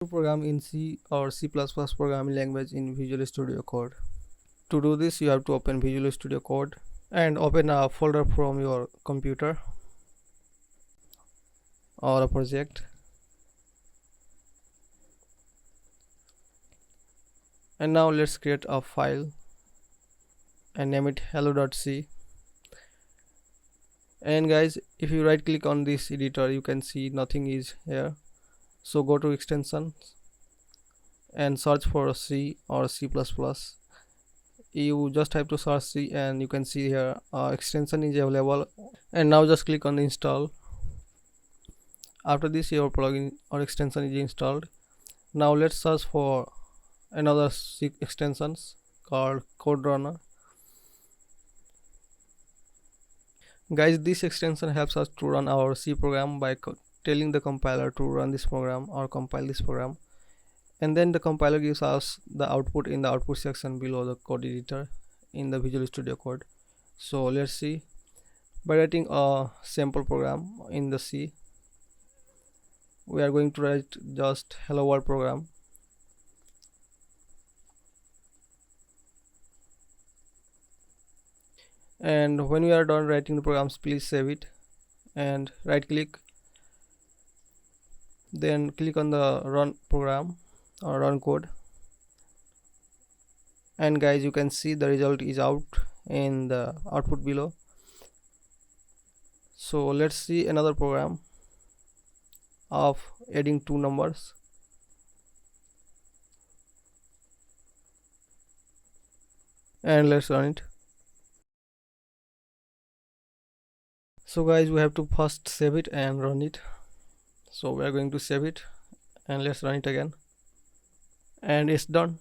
To program in C or C++ programming language in Visual Studio Code. To do this, you have to open Visual Studio Code and open a folder from your computer or a project. And now let's create a file and name it hello.c. And guys, if you right click on this editor, you can see nothing is here. So go to extensions and search for C or C++. You just have to search C and you can see here extension is available. And now just click on install. After this, your plugin or extension is installed. Now let's search for another C extensions called Code Runner. Guys, this extension helps us to run our C program by telling the compiler to run this program or compile this program, and then the compiler gives us the output in the output section below the code editor in the Visual Studio Code. So let's see. By writing a sample program in the C, we are going to write just hello world program. And when we are done writing the programs, please save it and right click, then click on the run program or run code. And guys, you can see the result is out in the output below. So let's see another program of adding two numbers. And let's run it. So guys, we have to first save it and run it. So we are going to save it and let's run it again, and it's done.